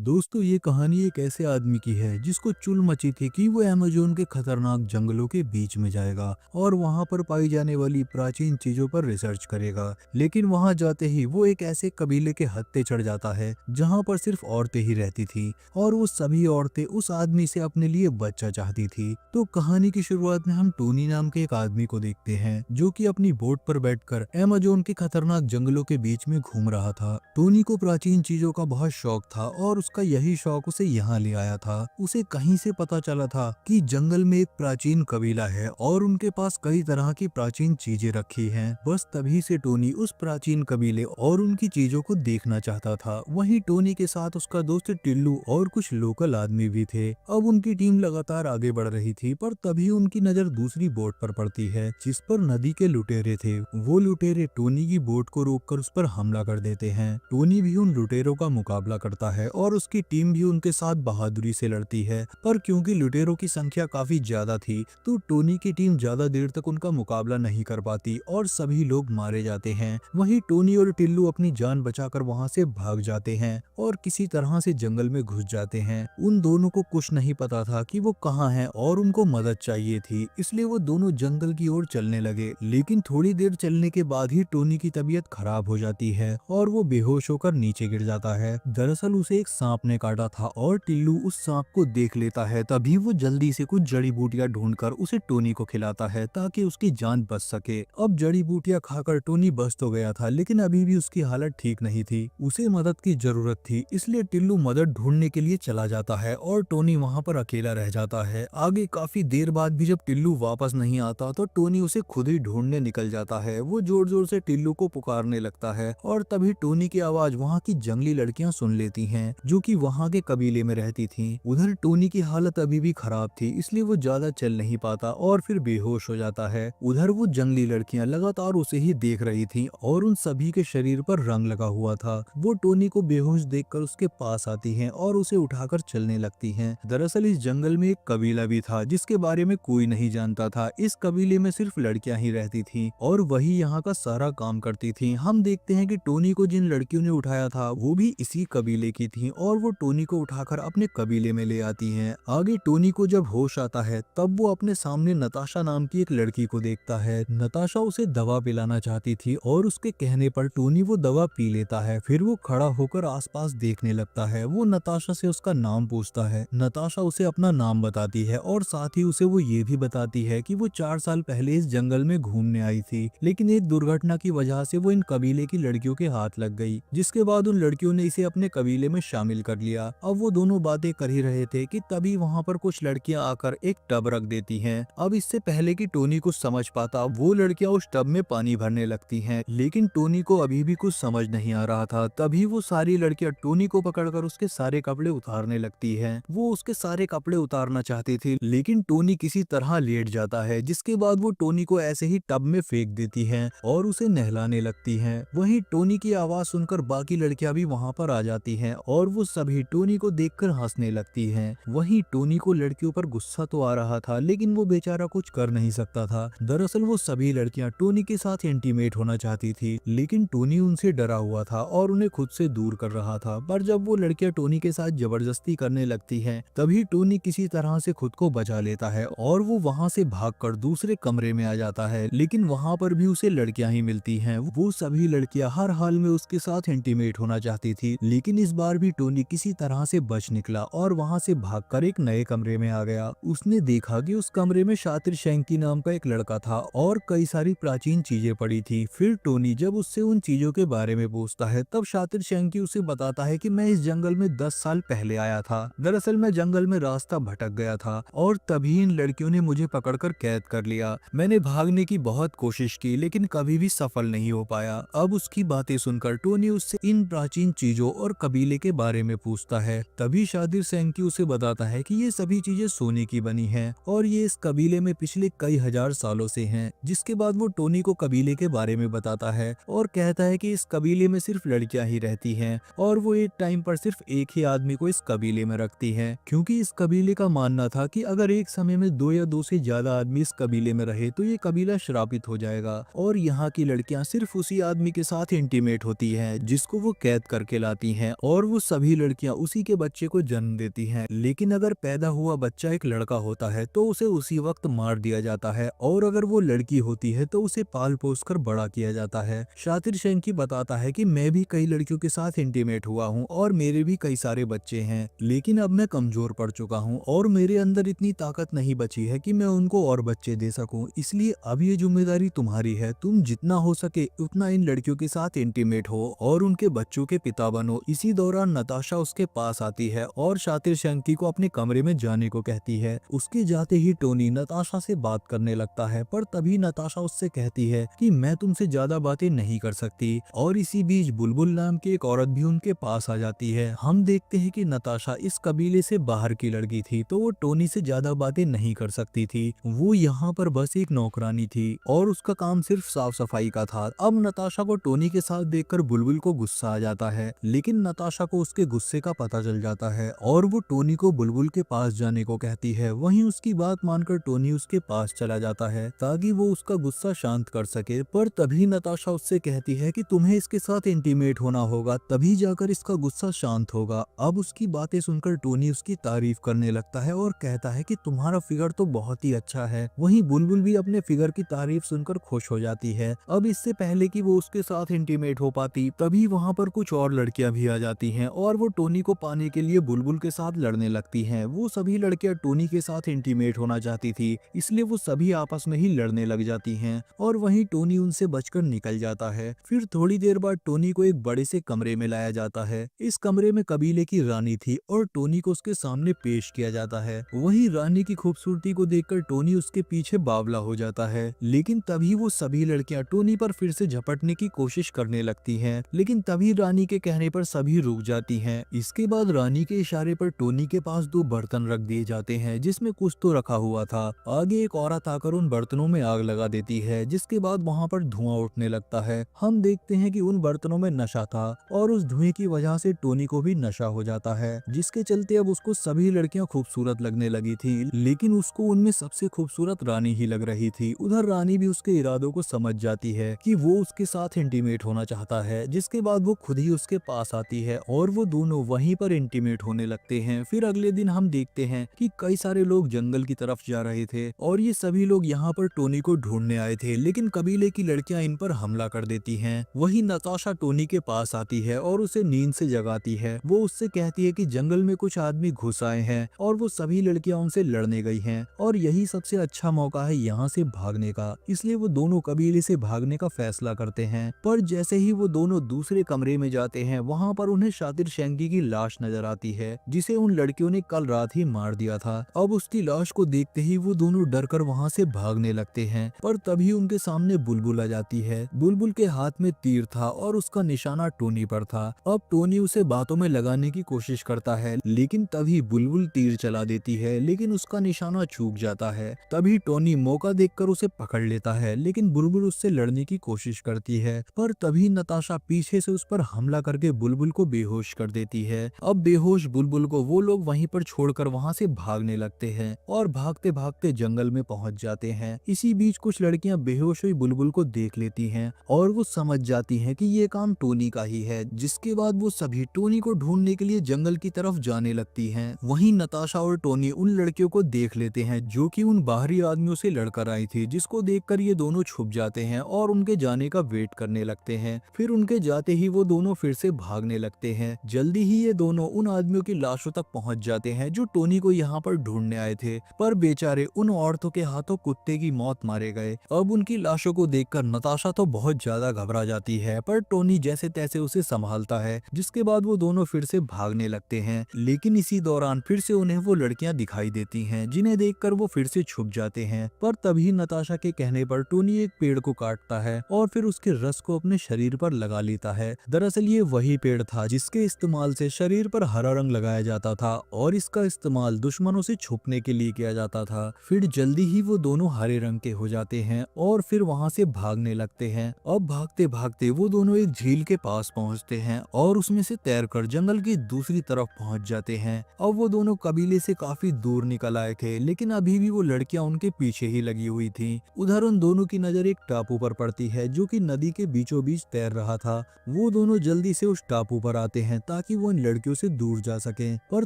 दोस्तों ये कहानी एक ऐसे आदमी की है जिसको चुल मची थी कि वो अमेज़न के खतरनाक जंगलों के बीच में जाएगा और वहां पर पाई जाने वाली प्राचीन चीजों पर रिसर्च करेगा। लेकिन वहां जाते ही वो एक ऐसे कबीले के हत्थे चढ़ जाता है जहां पर सिर्फ औरतें ही रहती थी और वो सभी औरतें उस आदमी से अपने लिए बच्चा चाहती थी। तो कहानी की शुरुआत में हम टोनी नाम के एक आदमी को देखते हैं जो कि अपनी बोट पर बैठकर अमेज़न के खतरनाक जंगलों के बीच में घूम रहा था। टोनी को प्राचीन चीजों का बहुत शौक था और उसका यही शौक उसे यहाँ ले आया था। उसे कहीं से पता चला था कि जंगल में एक प्राचीन कबीला है और उनके पास कई तरह की प्राचीन चीजें रखी हैं। बस तभी से टोनी उस प्राचीन कबीले और उनकी चीजों को देखना चाहता था। वहीं टोनी के साथ उसका दोस्त टिल्लू और कुछ लोकल आदमी भी थे। अब उनकी टीम लगातार आगे बढ़ रही थी पर तभी उनकी नजर दूसरी बोट पर पड़ती है जिस पर नदी के लुटेरे थे। वो लुटेरे टोनी की बोट को रोककर उस पर हमला कर देते हैं। टोनी भी उन लुटेरों का मुकाबला करता है और उसकी टीम भी उनके साथ बहादुरी से लड़ती है, पर क्योंकि लुटेरों की संख्या काफी ज्यादा थी तो टोनी की टीम ज्यादा देर तक उनका मुकाबला नहीं कर पाती और सभी लोग मारे जाते हैं। वहीं टोनी और टिल्लू अपनी जान बचाकर वहां से भाग जाते हैं और किसी तरह से जंगल में घुस जाते हैं। उन दोनों को कुछ नहीं पता था कि वो कहाँ हैं और उनको मदद चाहिए थी, इसलिए वो दोनों जंगल की ओर चलने लगे। लेकिन थोड़ी देर चलने के बाद ही टोनी की तबीयत खराब हो जाती है और वो बेहोश होकर नीचे गिर जाता है। दरअसल उसे एक सांप ने काटा था और टिल्लू उस सांप को देख लेता है। तभी वो जल्दी से कुछ जड़ी बूटियां ढूंढकर उसे टोनी को खिलाता है ताकि उसकी जान बच सके। अब जड़ी बूटियां खाकर टोनी बच तो गया था लेकिन अभी भी उसकी हालत ठीक नहीं थी। उसे मदद की जरूरत थी, इसलिए टिल्लू मदद ढूंढने के लिए चला जाता है और टोनी वहाँ पर अकेला रह जाता है। आगे काफी देर बाद भी जब टिल्लू वापस नहीं आता तो टोनी उसे खुद ही ढूंढने निकल जाता है। वो जोर जोर से टिल्लू को पुकारने लगता है और तभी टोनी की आवाज वहाँ की जंगली लड़कियां सुन लेती हैं जो कि वहाँ के कबीले में रहती थीं। उधर टोनी की हालत अभी भी खराब थी, इसलिए वो ज्यादा चल नहीं पाता और फिर बेहोश हो जाता है। उधर वो जंगली लड़कियां लगातार उसे ही देख रही थीं और उन सभी के शरीर पर रंग लगा हुआ था। वो टोनी को बेहोश देखकर उसके पास आती हैं और उसे उठाकर चलने लगती हैं। दरअसल इस जंगल में एक कबीला भी था जिसके बारे में कोई नहीं जानता था। इस कबीले में सिर्फ लड़कियां ही रहती थीं और वही यहाँ का सारा काम करती थीं। हम देखते हैं कि टोनी को जिन लड़कियों ने उठाया था वो भी इसी कबीले की थीं और वो टोनी को उठाकर अपने कबीले में ले आती हैं। आगे टोनी को जब होश आता है तब वो अपने सामने नताशा नाम की एक लड़की को देखता है। नताशा उसे दवा पिलाना चाहती थी और उसके कहने पर टोनी वो दवा पी लेता है। फिर वो खड़ा होकर आसपास देखने लगता है। वो नताशा से उसका नाम पूछता है। नताशा उसे अपना नाम बताती है और साथ ही उसे वो ये भी बताती है कि वो 4 साल पहले इस जंगल में घूमने आई थी, लेकिन एक दुर्घटना की वजह से वो इन कबीले की लड़कियों के हाथ लग गई, जिसके बाद उन लड़कियों ने इसे अपने कबीले में शामिल कर लिया। अब वो दोनों बातें कर ही रहे थे कि तभी वहाँ पर कुछ लड़कियां आकर एक टब रख देती हैं। अब इससे पहले कि टोनी कुछ समझ पाता वो लड़कियां उस टब में पानी भरने लगती हैं, लेकिन टोनी को अभी भी कुछ समझ नहीं आ रहा था। तभी वो सारी लड़कियां टोनी को पकड़कर उसके सारे कपड़े उतारने लगती हैं। वो उसके सारे कपड़े उतारना चाहती थी लेकिन टोनी किसी तरह लेट जाता है, जिसके बाद वो टोनी को ऐसे ही टब में फेंक देती हैं और उसे नहलाने लगती हैं। वहीं टोनी की आवाज सुनकर बाकी लड़कियां भी वहां पर आ जाती हैं और वो सभी टोनी को देखकर हंसने लगती हैं। वहीं टोनी को लड़कियों पर गुस्सा तो आ रहा था लेकिन वो बेचारा कुछ कर नहीं सकता था। दरअसल वो सभी लड़कियां टोनी के साथ इंटीमेट होना चाहती थी लेकिन टोनी उनसे डरा हुआ था और उन्हें खुद से दूर कर रहा था। पर जब वो लड़कियां टोनी के साथ जबरदस्ती करने लगती हैं तभी टोनी किसी तरह से खुद को बचा लेता है और वो वहां से भागकर दूसरे कमरे में आ जाता है। लेकिन वहां पर भी उसे लड़कियां ही मिलती हैं। वो सभी लड़कियां हर हाल में उसके साथ इंटीमेट होना चाहती थी, लेकिन इस बार भी टोनी किसी तरह से बच निकला और वहां से भागकर एक नए कमरे में आ गया। उसने देखा कि उस कमरे में शातिर शेंकी नाम का एक लड़का था और कई सारी प्राचीन चीजें पड़ी थी। फिर टोनी जब उससे उन चीजों के बारे में पूछता है तब शातिर शेंकी उसे बताता है कि मैं इस जंगल में 10 साल पहले आया था। दरअसल मैं जंगल में रास्ता भटक गया था और तभी इन लड़कियों ने मुझे पकड़कर कैद कर लिया। मैंने भागने की बहुत कोशिश की लेकिन कभी भी सफल नहीं हो पाया। अब उसकी बातें सुनकर टोनी उससे इन प्राचीन चीजों और कबीले के बारे में पूछता है। तभी शातिर सेंकी उसे बताता है कि ये सभी चीजें सोने की बनी हैं और ये इस कबीले में पिछले कई हजार सालों से हैं। जिसके बाद वो टोनी को कबीले के बारे में बताता है और कहता है कि इस कबीले में सिर्फ लड़कियां ही रहती हैं और वो एक टाइम पर सिर्फ एक ही आदमी को इस कबीले में रखती हैं, क्योंकि इस कबीले का मानना था कि अगर एक समय में 2 या 2 से ज्यादा आदमी इस कबीले में रहे तो ये कबीला श्रापित हो जाएगा और यहाँ की लड़कियां सिर्फ उसी आदमी के साथ इंटीमेट होती हैं जिसको वो कैद करके लाती हैं और वो सभी सभी लड़कियां उसी के बच्चे को जन्म देती हैं, लेकिन अगर पैदा हुआ बच्चा एक लड़का होता है तो उसे उसी वक्त मार दिया जाता है, और अगर वो लड़की होती है तो उसे पाल पोस कर बड़ा किया जाता है। शातिर शेंकी बताता है कि मैं भी कई लड़कियों के साथ इंटीमेट हुआ हूँ और मेरे भी कई सारे बच्चे हैं, लेकिन अब मैं कमजोर पड़ चुका हूँ और मेरे अंदर इतनी ताकत नहीं बची है कि मैं उनको और बच्चे दे सकूं। इसलिए अब ये जिम्मेदारी तुम्हारी है, तुम जितना हो सके उतना इन लड़कियों के साथ इंटीमेट हो और उनके बच्चों के पिता बनो। इसी दौरान नताशा उसके पास आती है और शातिर शेंकी को अपने कमरे में जाने को कहती है। उसके जाते ही टोनी नताशा से बात करने लगता है, पर तभी नताशा उससे कहती है कि मैं तुमसे ज्यादा बातें नहीं कर सकती। और इसी बीच बुलबुल नाम की एक औरत भी उनके पास आ जाती है। हम देखते हैं कि नताशा इस कबीले से बाहर की लड़की थी, तो वो टोनी से ज्यादा बातें नहीं कर सकती थी। वो यहाँ पर बस एक नौकरानी थी और उसका काम सिर्फ साफ सफाई का था। अब नताशा को टोनी के साथ देखकर बुलबुल को गुस्सा आ जाता है, लेकिन नताशा को उसके गुस्से का पता चल जाता है और वो टोनी को बुलबुल के पास जाने को कहती है। वहीं उसकी बात मानकर टोनी उसके पास चला जाता है ताकि वो उसका गुस्सा शांत कर सके, पर तभी नताशा उससे कहती है कि तुम्हें इसके साथ इंटीमेट होना होगा, तभी जाकर इसका गुस्सा शांत होगा। अब उसकी बातें सुनकर टोनी उसकी तारीफ करने लगता है और कहता है कि तुम्हारा फिगर तो बहुत ही अच्छा है। वहीं बुलबुल भी अपने फिगर की तारीफ सुनकर खुश हो जाती है। अब इससे पहले कि वो उसके साथ इंटीमेट हो पाती, तभी वहाँ पर कुछ और लड़कियां भी आ जाती हैं और वो टोनी को पाने के लिए बुलबुल के साथ लड़ने लगती हैं। वो सभी लड़कियां टोनी के साथ इंटीमेट होना चाहती थी, इसलिए वो सभी आपस में ही लड़ने लग जाती हैं और वहीं टोनी उनसे बचकर निकल जाता है। फिर थोड़ी देर बाद टोनी को एक बड़े से कमरे में लाया जाता है। इस कमरे में कबीले की रानी थी और टोनी को उसके सामने पेश किया जाता है। वहीं रानी की खूबसूरती को देखकर टोनी उसके पीछे बावला हो जाता है, लेकिन तभी वो सभी लड़कियां टोनी पर फिर से झपटने की कोशिश करने लगती हैं, लेकिन तभी रानी के कहने पर सभी रुक जाती हैं। इसके बाद रानी के इशारे पर टोनी के पास 2 बर्तन रख दिए जाते हैं जिसमें कुछ तो रखा हुआ था। आगे एक औरत आकर उन बर्तनों में आग लगा देती है, जिसके बाद वहाँ पर धुआं उठने लगता है। हम देखते हैं कि उन बर्तनों में नशा था और उस धुएं की वजह से टोनी को भी नशा हो जाता है, जिसके चलते अब उसको सभी लड़कियां खूबसूरत लगने लगी थी, लेकिन उसको उनमें सबसे खूबसूरत रानी ही लग रही थी। उधर रानी भी उसके इरादों को समझ जाती है कि वो उसके साथ इंटीमेट होना चाहता है, जिसके बाद वो खुद ही उसके पास आती है और वो दोनों वहीं पर इंटीमेट होने लगते हैं। फिर अगले दिन हम देखते हैं कि कई सारे लोग जंगल की तरफ जा रहे थे और ये सभी लोग यहाँ पर टोनी को ढूंढने आए थे, लेकिन कबीले की लड़कियां इन पर हमला कर देती हैं। वहीं नताशा टोनी के पास आती है और उसे नींद से जगाती है। वो उससे कहती है कि जंगल में कुछ आदमी घुस आए हैं और वो सभी लड़कियां उनसे लड़ने गई हैं और यही सबसे अच्छा मौका है यहाँ से भागने का। इसलिए वो दोनों कबीले से भागने का फैसला करते हैं, पर जैसे ही वो दोनों दूसरे कमरे में जाते हैं वहाँ पर उन्हें शातिर शेंकी की लाश नजर आती है, जिसे उन लड़कियों ने कल रात ही मार दिया था। अब उसकी लाश को देखते ही वो दोनों डर कर वहाँ से भागने लगते हैं, पर तभी उनके सामने बुलबुल आ जाती है। बुलबुल के हाथ में तीर था और उसका निशाना टोनी पर था। अब टोनी उसे बातों में लगाने की कोशिश करता है, लेकिन तभी बुलबुल तीर चला देती है, लेकिन उसका निशाना चूक जाता है। तभी टोनी मौका देखकर उसे पकड़ लेता है, लेकिन बुलबुल उससे लड़ने की कोशिश करती है, पर तभी नताशा पीछे से उस पर हमला करके बुलबुल को बेहोश कर देती है। अब बेहोश बुलबुल को वो लोग वहीं पर छोड़कर वहाँ से भागने लगते हैं और भागते भागते जंगल में पहुंच जाते हैं। इसी बीच कुछ लड़कियां बेहोश हुई बुलबुल को देख लेती हैं और वो समझ जाती हैं कि ये काम टोनी का ही है, जिसके बाद वो सभी टोनी को ढूंढने के लिए जंगल की तरफ जाने लगती हैं। वहीं नताशा और टोनी उन लड़कियों को देख लेते हैं जो कि उन बाहरी आदमियों से लड़कर आई थी, जिसको देखकर ये दोनों छुप जाते हैं और उनके जाने का वेट करने लगते हैं। फिर उनके जाते ही वो दोनों फिर से भागने लगते हैं। जल्दी ही ये दोनों उन आदमियों की लाशों तक पहुंच जाते हैं जो टोनी को यहाँ पर ढूंढने आए थे, पर बेचारे उन औरतों के हाथों कुत्ते की मौत मारे गए। अब उनकी लाशों को देखकर नताशा तो बहुत ज्यादा घबरा जाती है, पर टोनी जैसे तैसे उसे संभालता है, जिसके बाद वो दोनों फिर से भागने लगते हैं। लेकिन इसी दौरान फिर से उन्हें वो लड़कियां दिखाई देती हैं, जिन्हें देखकर वो फिर से छुप जाते हैं। पर तभी नताशा के कहने पर टोनी एक पेड़ को काटता है और फिर उसके रस को अपने शरीर पर लगा लेता है। दरअसल ये वही पेड़ था जिसके इस्तेमाल से शरीर पर हरा रंग लगाया जाता था और इसका इस्तेमाल दुश्मनों से छुपने के लिए किया जाता था। फिर जल्दी ही वो दोनों हरे रंग के हो जाते हैं और फिर वहाँ से भागने लगते हैं। अब भागते भागते वो दोनों एक झील के पास पहुँचते हैं और उसमें से तैरकर जंगल की दूसरी तरफ पहुँच जाते हैं। अब वो दोनों कबीले से काफी दूर निकल आए थे, लेकिन अभी भी वो लड़कियां उनके पीछे ही लगी हुई थी। उधर उन दोनों की नजर एक टापू पर पड़ती है जो कि नदी के बीचों बीच तैर रहा था। वो दोनों जल्दी से उस टापू पर आते हैं ताकि वो इन लड़कियों से दूर जा सकें। पर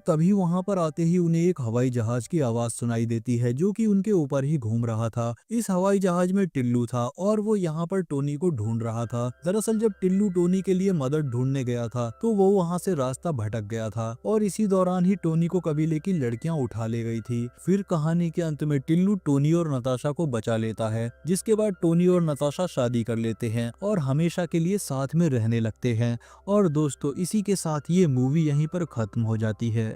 तभी वहाँ पर आते ही उन्हें एक हवाई जहाज की आवाज सुनाई देती है जो कि उनके ऊपर ही घूम रहा था। इस हवाई जहाज में टिल्लू था और वो यहाँ पर टोनी को ढूंढ रहा था। दरअसल जब टिल्लू टोनी के लिए मदद ढूंढने गया था तो वो वहाँ से रास्ता भटक गया था और इसी दौरान ही टोनी को कबीले की लड़कियां उठा ले गई थी। फिर कहानी के अंत में टिल्लू टोनी और नताशा को बचा लेता है, जिसके बाद टोनी और नताशा शादी कर लेते हैं और हमेशा के लिए साथ में रहने लगते हैं। और दोस्तों इसी के साथ ये मूवी यहीं पर खत्म हो जाती है।